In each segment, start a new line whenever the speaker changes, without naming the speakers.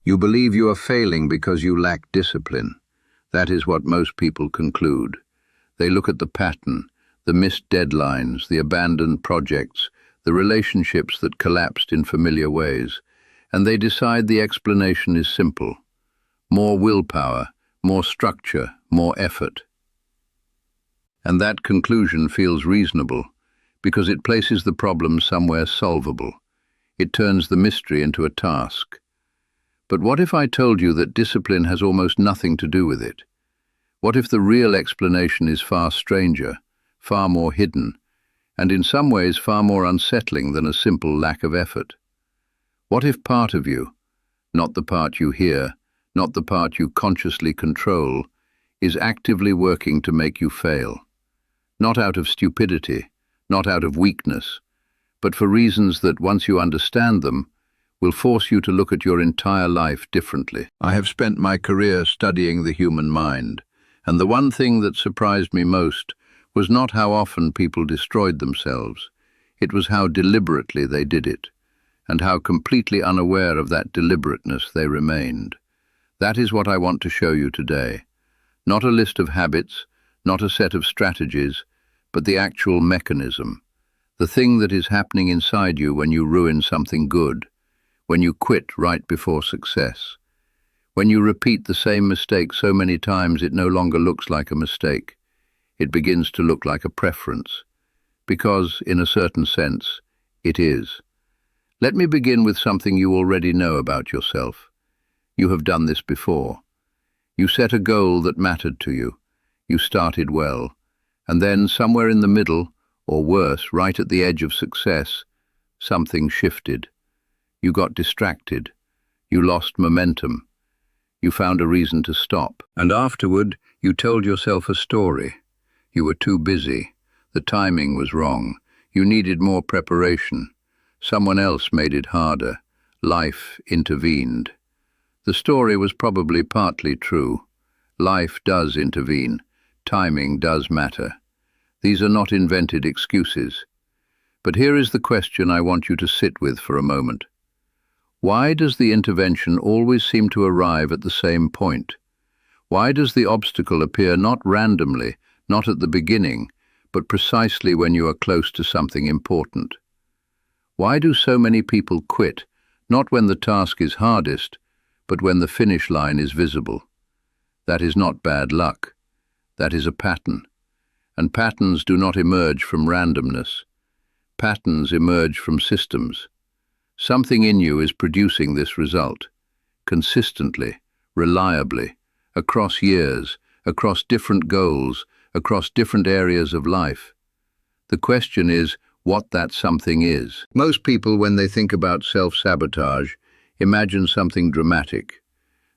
You believe you are failing because you lack discipline. That is what most people conclude. They look at the pattern, the missed deadlines, the abandoned projects, the relationships that collapsed in familiar ways, and they decide the explanation is simple. More willpower, more structure, more effort. And that conclusion feels reasonable, because it places the problem somewhere solvable. It turns the mystery into a task. But what if I told you that discipline has almost nothing to do with it? What if the real explanation is far stranger, far more hidden, and in some ways far more unsettling than a simple lack of effort? What if part of you, not the part you hear, not the part you consciously control, is actively working to make you fail? Not out of stupidity, not out of weakness, but for reasons that, once you understand them, will force you to look at your entire life differently. I have spent my career studying the human mind, and the one thing that surprised me most was not how often people destroyed themselves. It was how deliberately they did it, and how completely unaware of that deliberateness they remained. That is what I want to show you today. Not a list of habits, not a set of strategies, but the actual mechanism. The thing that is happening inside you when you ruin something good, when you quit right before success, when you repeat the same mistake so many times it no longer looks like a mistake. It begins to look like a preference, because, in a certain sense, it is. Let me begin with something you already know about yourself. You have done this before. You set a goal that mattered to you. You started well, and then somewhere in the middle, or worse, right at the edge of success, something shifted. You got distracted. You lost momentum. You found a reason to stop. And afterward, you told yourself a story. You were too busy. The timing was wrong. You needed more preparation. Someone else made it harder. Life intervened. The story was probably partly true. Life does intervene. Timing does matter. These are not invented excuses. But here is the question I want you to sit with for a moment. Why does the intervention always seem to arrive at the same point? Why does the obstacle appear not randomly, not at the beginning, but precisely when you are close to something important? Why do so many people quit, not when the task is hardest, but when the finish line is visible? That is not bad luck. That is a pattern. And patterns do not emerge from randomness. Patterns emerge from systems. Something in you is producing this result, consistently, reliably, across years, across different goals, across different areas of life. The question is what that something is. Most people, when they think about self-sabotage, imagine something dramatic.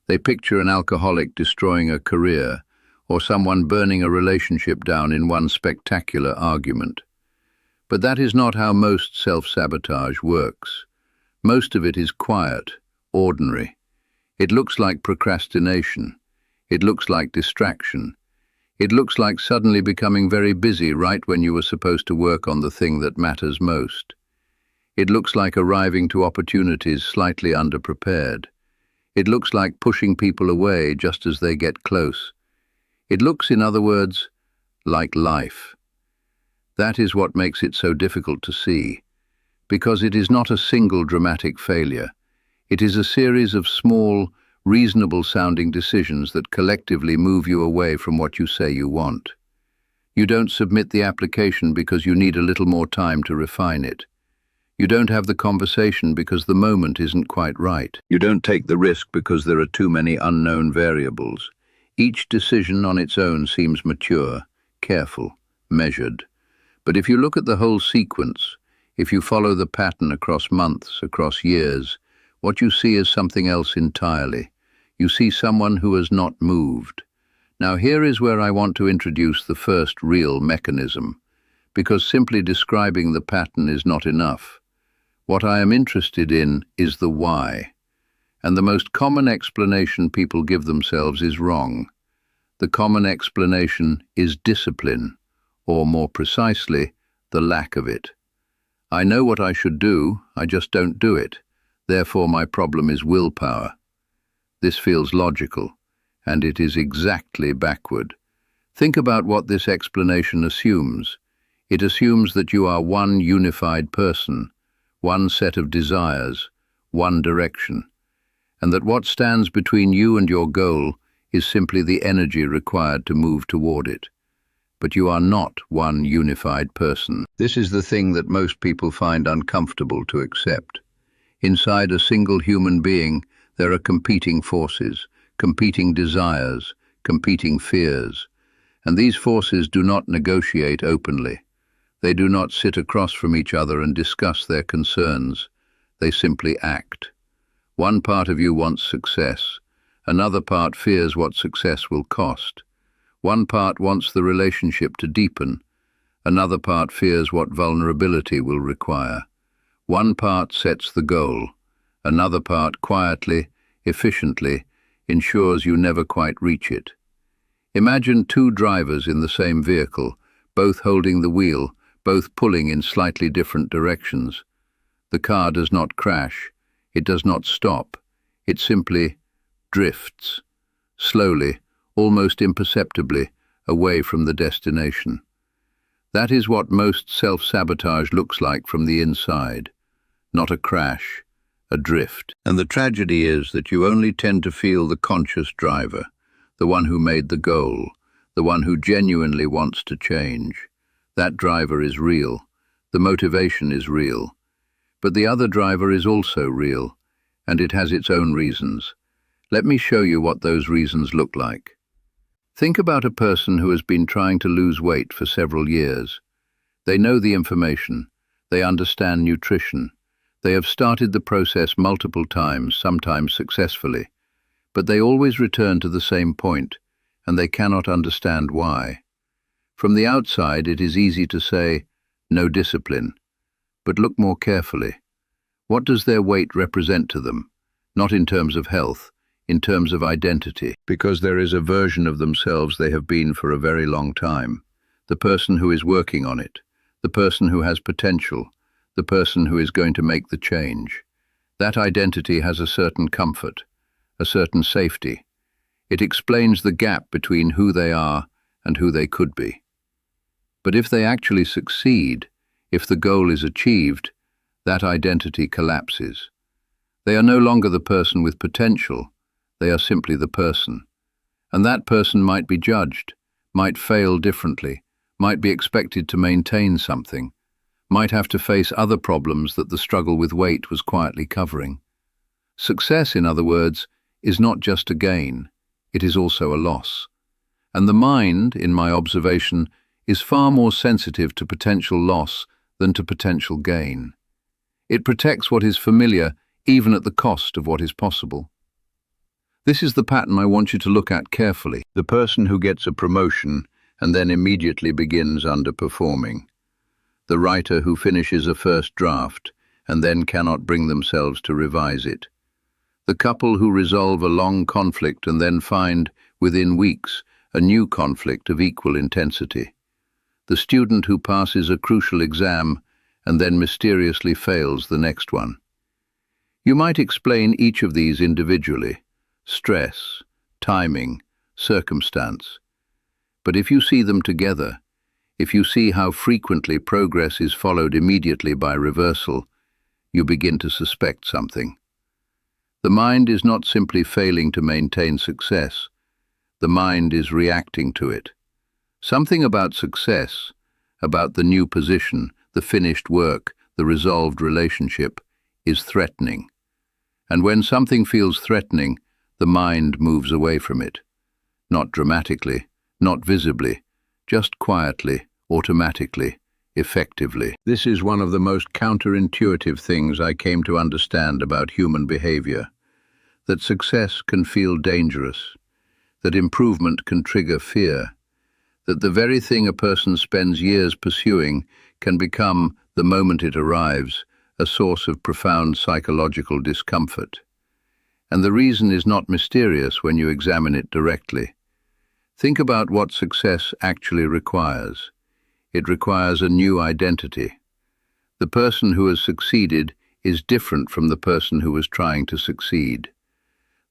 They picture an alcoholic destroying a career, or someone burning a relationship down in one spectacular argument. But that is not how most self-sabotage works. Most of it is quiet, ordinary. It looks like procrastination. It looks like distraction. It looks like suddenly becoming very busy right when you were supposed to work on the thing that matters most. It looks like arriving to opportunities slightly underprepared. It looks like pushing people away just as they get close. It looks, in other words, like life. That is what makes it so difficult to see, because it is not a single dramatic failure. It is a series of small, reasonable-sounding decisions that collectively move you away from what you say you want. You don't submit the application because you need a little more time to refine it. You don't have the conversation because the moment isn't quite right. You don't take the risk because there are too many unknown variables. Each decision on its own seems mature, careful, measured. But if you look at the whole sequence, if you follow the pattern across months, across years, what you see is something else entirely. You see someone who has not moved. Now here is where I want to introduce the first real mechanism, because simply describing the pattern is not enough. What I am interested in is the why. And the most common explanation people give themselves is wrong. The common explanation is discipline, or more precisely, the lack of it. I know what I should do, I just don't do it. Therefore, my problem is willpower. This feels logical, and it is exactly backward. Think about what this explanation assumes. It assumes that you are one unified person, one set of desires, one direction, and that what stands between you and your goal is simply the energy required to move toward it. But you are not one unified person. This is the thing that most people find uncomfortable to accept. Inside a single human being, there are competing forces, competing desires, competing fears, and these forces do not negotiate openly. They do not sit across from each other and discuss their concerns. They simply act. One part of you wants success. Another part fears what success will cost. One part wants the relationship to deepen. Another part fears what vulnerability will require. One part sets the goal. Another part quietly, efficiently, ensures you never quite reach it. Imagine two drivers in the same vehicle, both holding the wheel, both pulling in slightly different directions. The car does not crash. It does not stop. It simply drifts, slowly, almost imperceptibly, away from the destination. That is what most self-sabotage looks like from the inside. Not a crash, a drift. And the tragedy is that you only tend to feel the conscious driver, the one who made the goal, the one who genuinely wants to change. That driver is real. The motivation is real. But the other driver is also real, and it has its own reasons. Let me show you what those reasons look like. Think about a person who has been trying to lose weight for several years. They know the information. They understand nutrition. They have started the process multiple times, sometimes successfully. But they always return to the same point, and they cannot understand why. From the outside, it is easy to say, no discipline. But look more carefully. What does their weight represent to them? Not in terms of health, in terms of identity. Because there is a version of themselves they have been for a very long time. The person who is working on it. The person who has potential. The person who is going to make the change. That identity has a certain comfort, a certain safety. It explains the gap between who they are and who they could be. But if they actually succeed, if the goal is achieved, that identity collapses. They are no longer the person with potential, they are simply the person. And that person might be judged, might fail differently, might be expected to maintain something, might have to face other problems that the struggle with weight was quietly covering. Success, in other words, is not just a gain, it is also a loss. And the mind, in my observation, is far more sensitive to potential loss than to potential gain. It protects what is familiar, even at the cost of what is possible. This is the pattern I want you to look at carefully. The person who gets a promotion and then immediately begins underperforming. The writer who finishes a first draft and then cannot bring themselves to revise it. The couple who resolve a long conflict and then find, within weeks, a new conflict of equal intensity. The student who passes a crucial exam and then mysteriously fails the next one. You might explain each of these individually: stress, timing, circumstance. But if you see them together, if you see how frequently progress is followed immediately by reversal, you begin to suspect something. The mind is not simply failing to maintain success. The mind is reacting to it. Something about success, about the new position, the finished work, the resolved relationship, is threatening. And when something feels threatening, the mind moves away from it. Not dramatically, not visibly, just quietly, automatically, effectively. This is one of the most counterintuitive things I came to understand about human behavior. That success can feel dangerous, that improvement can trigger fear, that the very thing a person spends years pursuing can become, the moment it arrives, a source of profound psychological discomfort. And the reason is not mysterious when you examine it directly. Think about what success actually requires. It requires a new identity. The person who has succeeded is different from the person who was trying to succeed.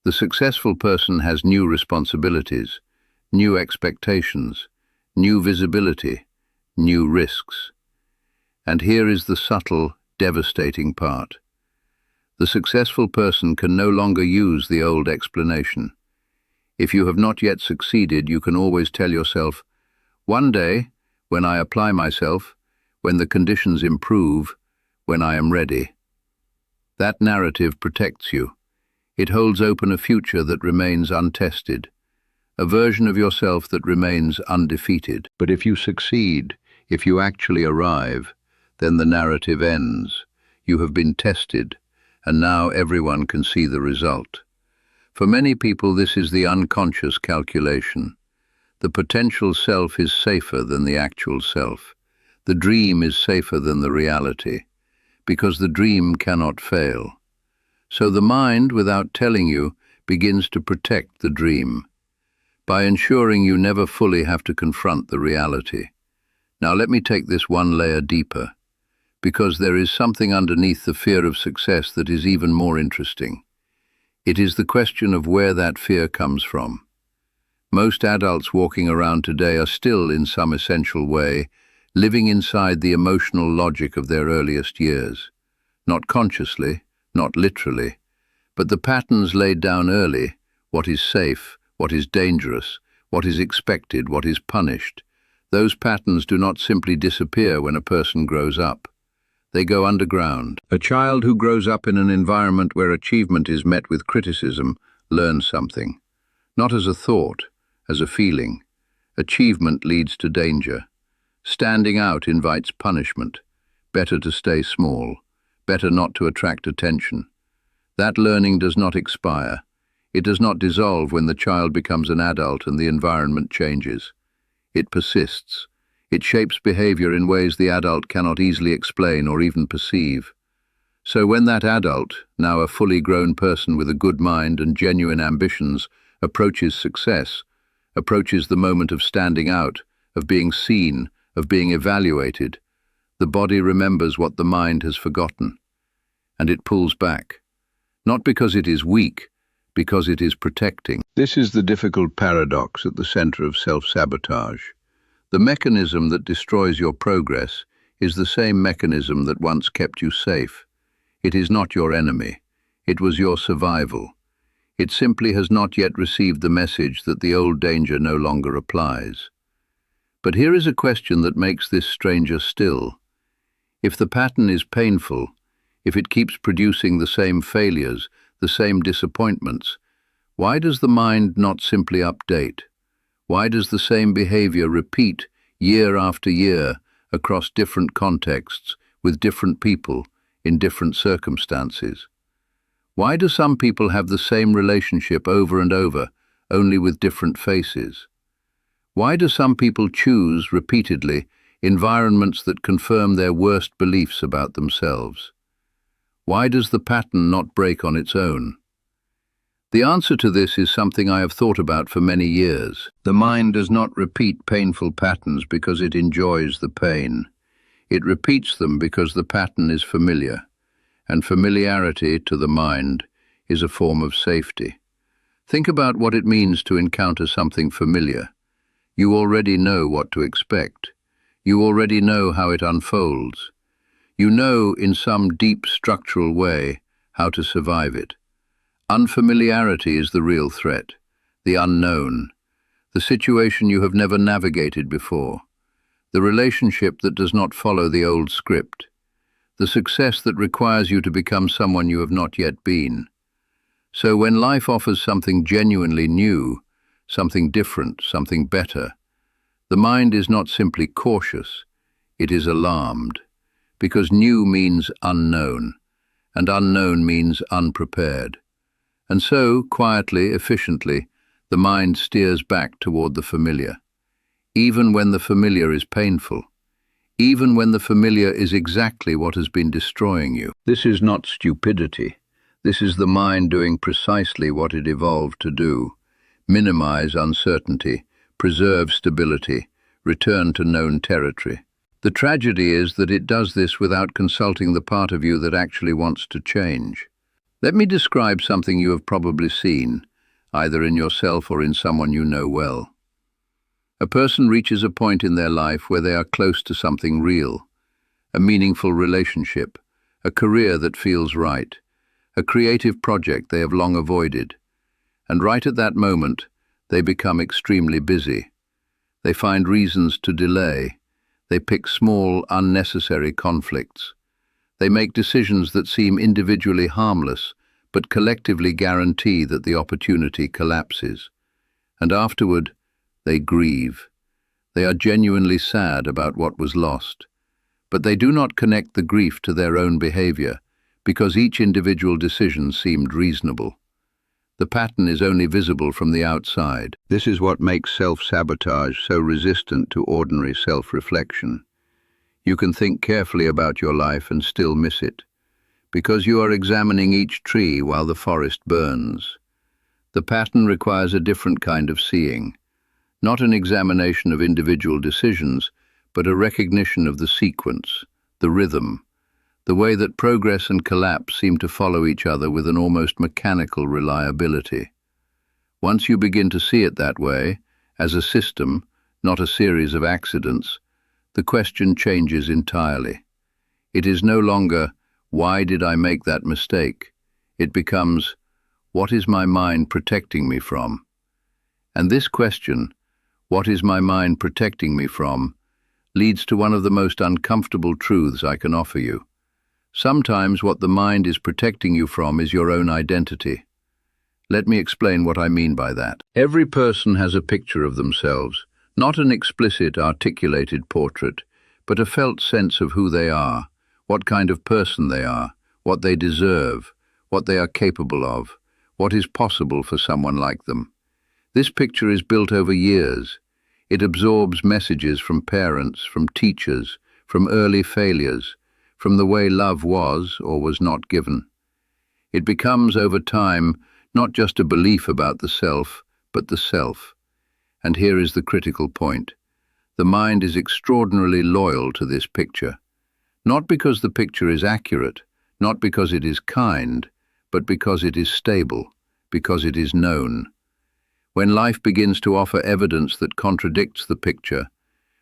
The successful person has new responsibilities, new expectations, new visibility, new risks. And here is the subtle, devastating part. The successful person can no longer use the old explanation. If you have not yet succeeded, you can always tell yourself, one day, when I apply myself, when the conditions improve, when I am ready. That narrative protects you. It holds open a future that remains untested, a version of yourself that remains undefeated. But if you succeed, if you actually arrive, then the narrative ends. You have been tested, and now everyone can see the result. For many people, this is the unconscious calculation. The potential self is safer than the actual self. The dream is safer than the reality, because the dream cannot fail. So the mind, without telling you, begins to protect the dream, by ensuring you never fully have to confront the reality. Now let me take this one layer deeper, because there is something underneath the fear of success that is even more interesting. It is the question of where that fear comes from. Most adults walking around today are still, in some essential way, living inside the emotional logic of their earliest years. Not consciously, not literally, but the patterns laid down early, what is safe, what is dangerous, what is expected, what is punished. Those patterns do not simply disappear when a person grows up. They go underground. A child who grows up in an environment where achievement is met with criticism learns something. Not as a thought, as a feeling. Achievement leads to danger. Standing out invites punishment. Better to stay small. Better not to attract attention. That learning does not expire. It does not dissolve when the child becomes an adult and the environment changes. It persists. It shapes behavior in ways the adult cannot easily explain or even perceive. So when that adult, now a fully grown person with a good mind and genuine ambitions, approaches success, approaches the moment of standing out, of being seen, of being evaluated, the body remembers what the mind has forgotten, and it pulls back. Not because it is weak, because it is protecting. This is the difficult paradox at the center of self-sabotage. The mechanism that destroys your progress is the same mechanism that once kept you safe. It is not your enemy. It was your survival. It simply has not yet received the message that the old danger no longer applies. But here is a question that makes this stranger still. If the pattern is painful, if it keeps producing the same failures, the same disappointments, why does the mind not simply update? Why does the same behavior repeat year after year across different contexts, with different people, in different circumstances? Why do some people have the same relationship over and over, only with different faces? Why do some people choose, repeatedly, environments that confirm their worst beliefs about themselves? Why does the pattern not break on its own? The answer to this is something I have thought about for many years. The mind does not repeat painful patterns because it enjoys the pain. It repeats them because the pattern is familiar, and familiarity, to the mind, is a form of safety. Think about what it means to encounter something familiar. You already know what to expect. You already know how it unfolds. You know, in some deep structural way, how to survive it. Unfamiliarity is the real threat, the unknown, the situation you have never navigated before, the relationship that does not follow the old script, the success that requires you to become someone you have not yet been. So when life offers something genuinely new, something different, something better, the mind is not simply cautious, it is alarmed, because new means unknown, and unknown means unprepared. And so, quietly, efficiently, the mind steers back toward the familiar, even when the familiar is painful, even when the familiar is exactly what has been destroying you. This is not stupidity. This is the mind doing precisely what it evolved to do: minimize uncertainty, preserve stability, return to known territory. The tragedy is that it does this without consulting the part of you that actually wants to change. Let me describe something you have probably seen, either in yourself or in someone you know well. A person reaches a point in their life where they are close to something real, a meaningful relationship, a career that feels right, a creative project they have long avoided. And right at that moment, they become extremely busy. They find reasons to delay. They pick small, unnecessary conflicts. They make decisions that seem individually harmless, but collectively guarantee that the opportunity collapses. And afterward, they grieve. They are genuinely sad about what was lost. But they do not connect the grief to their own behavior, because each individual decision seemed reasonable. The pattern is only visible from the outside. This is what makes self-sabotage so resistant to ordinary self-reflection. You can think carefully about your life and still miss it, because you are examining each tree while the forest burns. The pattern requires a different kind of seeing, not an examination of individual decisions, but a recognition of the sequence, the rhythm, the way that progress and collapse seem to follow each other with an almost mechanical reliability. Once you begin to see it that way, as a system, not a series of accidents, the question changes entirely. It is no longer, why did I make that mistake? It becomes, what is my mind protecting me from? And this question, what is my mind protecting me from, leads to one of the most uncomfortable truths I can offer you. Sometimes what the mind is protecting you from is your own identity. Let me explain what I mean by that. Every person has a picture of themselves, not an explicit, articulated portrait, but a felt sense of who they are, what kind of person they are, what they deserve, what they are capable of, what is possible for someone like them. This picture is built over years. It absorbs messages from parents, from teachers, from early failures, from the way love was or was not given. It becomes, over time, not just a belief about the self, but the self. And here is the critical point. The mind is extraordinarily loyal to this picture. Not because the picture is accurate, not because it is kind, but because it is stable, because it is known. When life begins to offer evidence that contradicts the picture,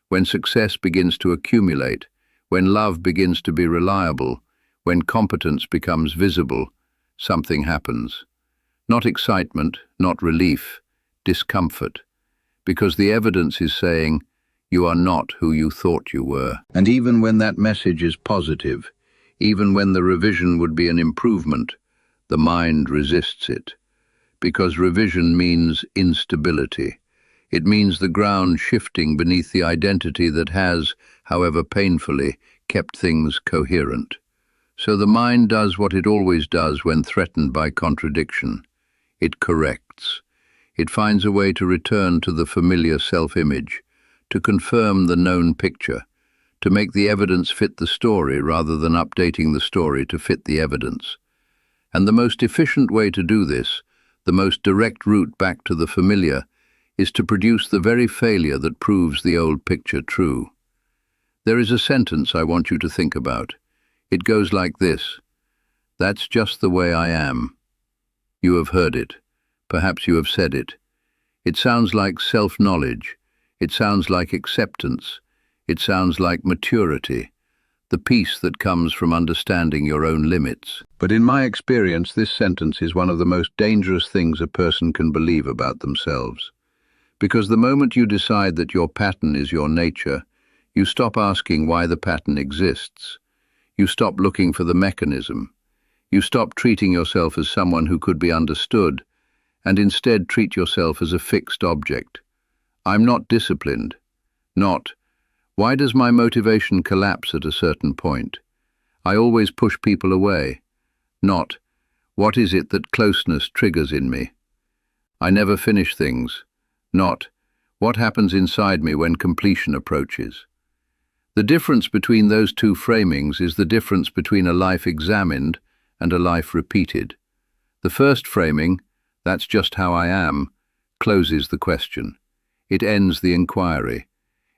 when success begins to accumulate, when love begins to be reliable, when competence becomes visible, something happens. Not excitement, not relief, discomfort. Because the evidence is saying, you are not who you thought you were. And even when that message is positive, even when the revision would be an improvement, the mind resists it. Because revision means instability. It means the ground shifting beneath the identity that has, however painfully, kept things coherent. So the mind does what it always does when threatened by contradiction. It corrects. It finds a way to return to the familiar self-image, to confirm the known picture, to make the evidence fit the story rather than updating the story to fit the evidence. And the most efficient way to do this, the most direct route back to the familiar, is to produce the very failure that proves the old picture true. There is a sentence I want you to think about. It goes like this: that's just the way I am. You have heard it. Perhaps you have said it. It sounds like self-knowledge. It sounds like acceptance. It sounds like maturity, the peace that comes from understanding your own limits. But in my experience, this sentence is one of the most dangerous things a person can believe about themselves. Because the moment you decide that your pattern is your nature, you stop asking why the pattern exists. You stop looking for the mechanism. You stop treating yourself as someone who could be understood, and instead treat yourself as a fixed object. I'm not disciplined. Not, why does my motivation collapse at a certain point? I always push people away. Not, what is it that closeness triggers in me? I never finish things. Not, what happens inside me when completion approaches? The difference between those two framings is the difference between a life examined and a life repeated. The first framing, that's just how I am, closes the question. It ends the inquiry.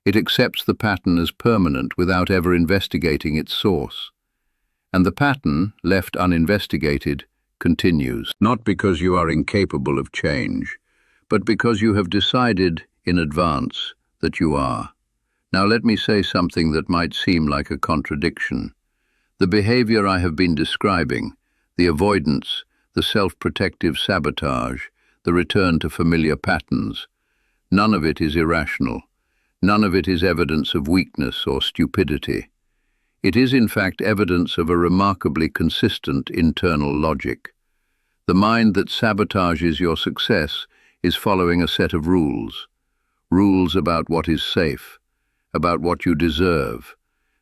It accepts the pattern as permanent without ever investigating its source. And the pattern, left uninvestigated, continues, not because you are incapable of change, but because you have decided in advance that you are. Now let me say something that might seem like a contradiction. The behavior I have been describing, the avoidance, the self-protective sabotage, the return to familiar patterns, none of it is irrational. None of it is evidence of weakness or stupidity. It is in fact evidence of a remarkably consistent internal logic. The mind that sabotages your success is following a set of rules. Rules about what is safe, about what you deserve,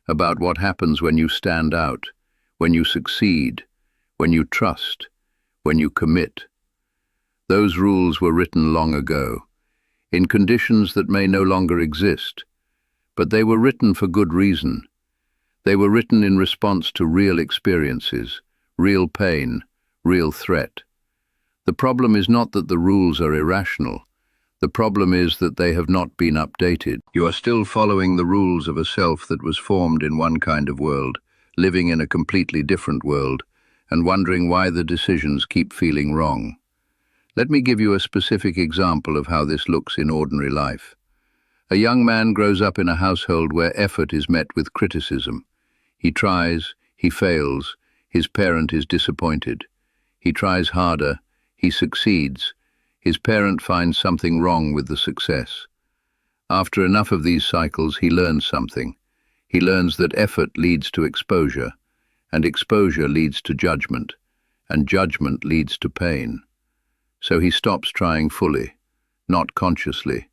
about what happens when you stand out, when you succeed, when you trust, when you commit. Those rules were written long ago, in conditions that may no longer exist, but they were written for good reason. They were written in response to real experiences, real pain, real threat. The problem is not that the rules are irrational. The problem is that they have not been updated. You are still following the rules of a self that was formed in one kind of world, living in a completely different world, and wondering why the decisions keep feeling wrong. Let me give you a specific example of how this looks in ordinary life. A young man grows up in a household where effort is met with criticism. He tries, he fails, his parent is disappointed. He tries harder, he succeeds. His parent finds something wrong with the success. After enough of these cycles, he learns something. He learns that effort leads to exposure, and exposure leads to judgment, and judgment leads to pain. So he stops trying fully, not consciously.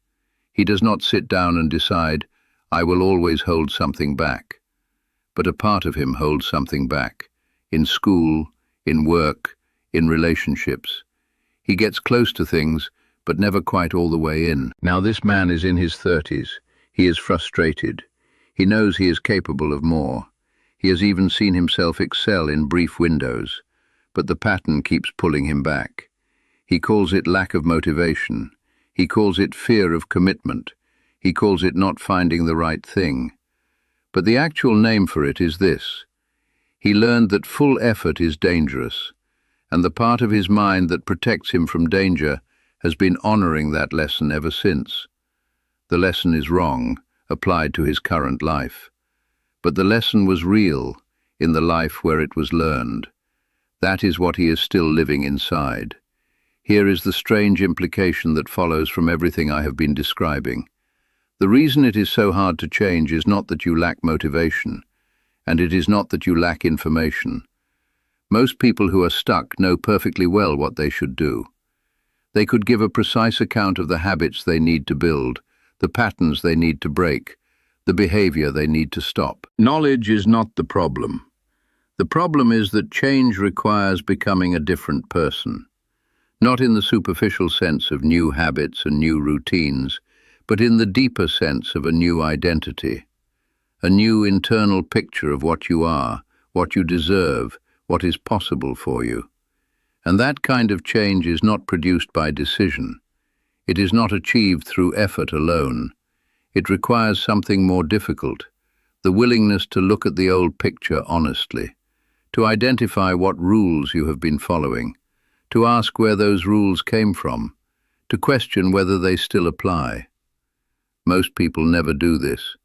He does not sit down and decide, I will always hold something back. But a part of him holds something back, in school, in work, in relationships. He gets close to things, but never quite all the way in. Now this man is in his 30s. He is frustrated. He knows he is capable of more. He has even seen himself excel in brief windows, but the pattern keeps pulling him back. He calls it lack of motivation. He calls it fear of commitment. He calls it not finding the right thing. But the actual name for it is this. He learned that full effort is dangerous, and the part of his mind that protects him from danger has been honoring that lesson ever since. The lesson is wrong, applied to his current life. But the lesson was real, in the life where it was learned. That is what he is still living inside. Here is the strange implication that follows from everything I have been describing. The reason it is so hard to change is not that you lack motivation, and it is not that you lack information. Most people who are stuck know perfectly well what they should do. They could give a precise account of the habits they need to build, the patterns they need to break, the behavior they need to stop. Knowledge is not the problem. The problem is that change requires becoming a different person. Not in the superficial sense of new habits and new routines, but in the deeper sense of a new identity, a new internal picture of what you are, what you deserve, what is possible for you. And that kind of change is not produced by decision. It is not achieved through effort alone. It requires something more difficult, the willingness to look at the old picture honestly, to identify what rules you have been following, to ask where those rules came from, to question whether they still apply. Most people never do this,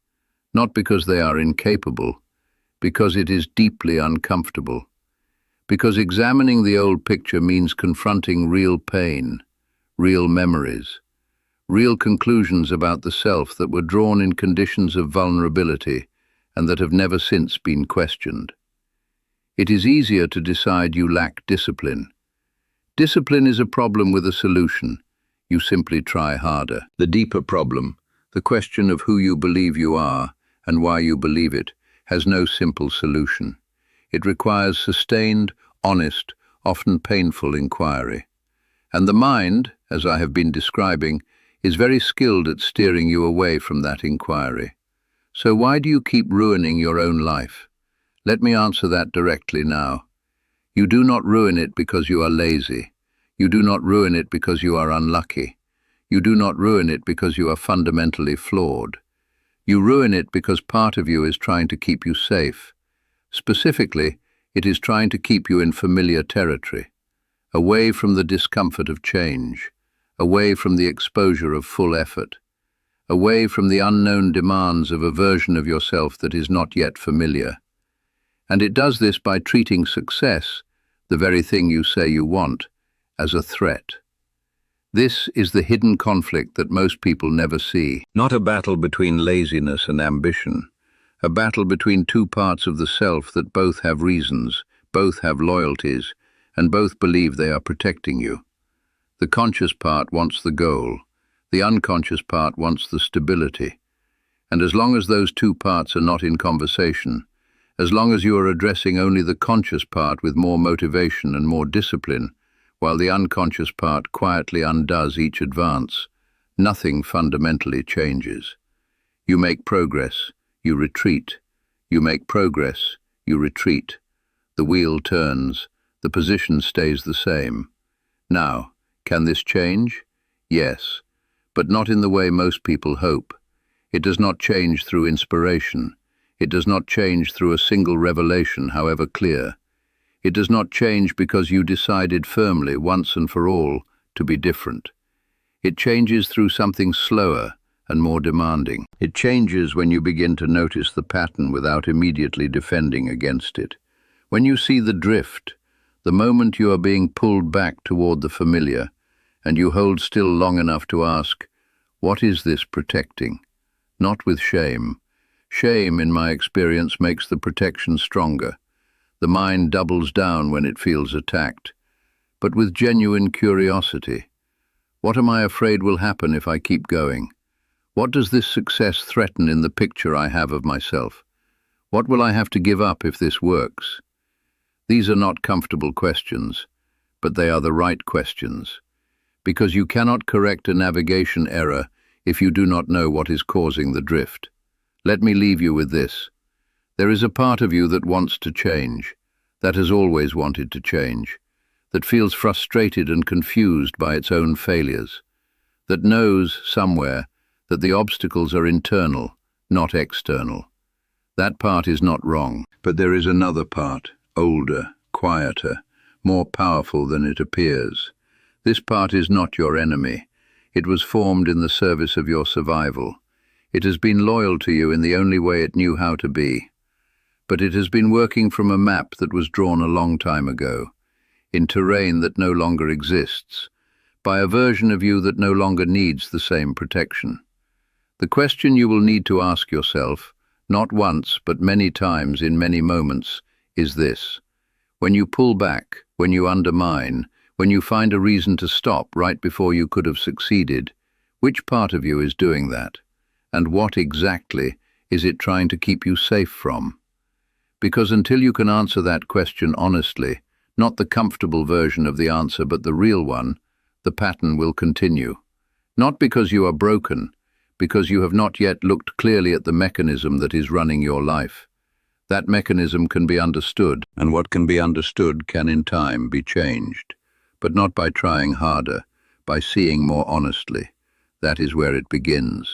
not because they are incapable, because it is deeply uncomfortable, because examining the old picture means confronting real pain, real memories, real conclusions about the self that were drawn in conditions of vulnerability and that have never since been questioned. It is easier to decide you lack discipline. Discipline is a problem with a solution. You simply try harder. The deeper problem, the question of who you believe you are and why you believe it, has no simple solution. It requires sustained, honest, often painful inquiry. And the mind, as I have been describing, is very skilled at steering you away from that inquiry. So why do you keep ruining your own life? Let me answer that directly now. You do not ruin it because you are lazy. You do not ruin it because you are unlucky. You do not ruin it because you are fundamentally flawed. You ruin it because part of you is trying to keep you safe. Specifically, it is trying to keep you in familiar territory. away from the discomfort of change, away from the exposure of full effort, away from the unknown demands of a version of yourself that is not yet familiar. And it does this by treating success, the very thing you say you want, as a threat. This is the hidden conflict that most people never see. Not a battle between laziness and ambition, a battle between two parts of the self that both have reasons, both have loyalties, and both believe they are protecting you. The conscious part wants the goal, the unconscious part wants the stability. And as long as those two parts are not in conversation, as long as you are addressing only the conscious part with more motivation and more discipline, while the unconscious part quietly undoes each advance, nothing fundamentally changes. You make progress, you retreat. You make progress, you retreat. The wheel turns, the position stays the same. Now, can this change? Yes, but not in the way most people hope. It does not change through inspiration. It does not change through a single revelation, however clear. It does not change because you decided firmly, once and for all, to be different. It changes through something slower and more demanding. It changes when you begin to notice the pattern without immediately defending against it. When you see the drift, the moment you are being pulled back toward the familiar, and you hold still long enough to ask, what is this protecting? Not with shame. Shame, in my experience, makes the protection stronger. The mind doubles down when it feels attacked. But with genuine curiosity, what am I afraid will happen if I keep going? What does this success threaten in the picture I have of myself? What will I have to give up if this works? These are not comfortable questions, but they are the right questions, because you cannot correct a navigation error if you do not know what is causing the drift. Let me leave you with this. There is a part of you that wants to change, that has always wanted to change, that feels frustrated and confused by its own failures, that knows, somewhere, that the obstacles are internal, not external. That part is not wrong, but there is another part, older, quieter, more powerful than it appears. This part is not your enemy. It was formed in the service of your survival. It has been loyal to you in the only way it knew how to be. But it has been working from a map that was drawn a long time ago, in terrain that no longer exists, by a version of you that no longer needs the same protection. The question you will need to ask yourself, not once but many times in many moments, is this. When you pull back, when you undermine, when you find a reason to stop right before you could have succeeded, which part of you is doing that? And what exactly is it trying to keep you safe from? Because until you can answer that question honestly, not the comfortable version of the answer but the real one, the pattern will continue. Not because you are broken, because you have not yet looked clearly at the mechanism that is running your life. That mechanism can be understood, and what can be understood can in time be changed. But not by trying harder, by seeing more honestly. That is where it begins.